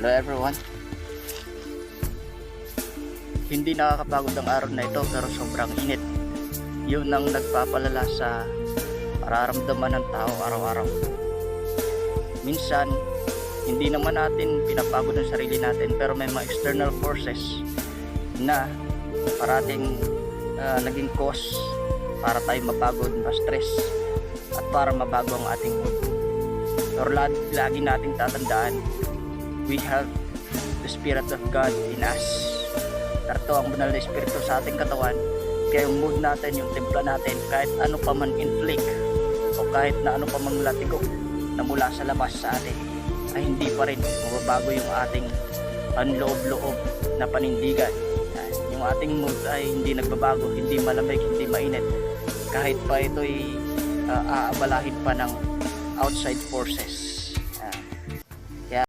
Hello everyone. Hindi nakakapagod ang araw na ito pero sobrang init. Yun ang nagpapalala sa mararamdaman ng tao araw-araw. Minsan, hindi naman natin pinapagod ang sarili natin pero may mga external forces na parating naging cause para tayo mapagod, ma-stress at para mabago ang ating mood. Pero lagi nating tatandaan, we have the Spirit of God in us. Narito ang banal na Espiritu sa ating katawan. Kaya yung mood natin, yung timpla natin, kahit ano pa man inflict o kahit na ano pa man latigo na mula sa labas sa atin, ay hindi pa rin mababago yung ating panloob-loob na panindigan. Yung ating mood ay hindi nagbabago, hindi malamig, hindi mainit. Kahit pa ito'y aabalahin pa ng outside forces.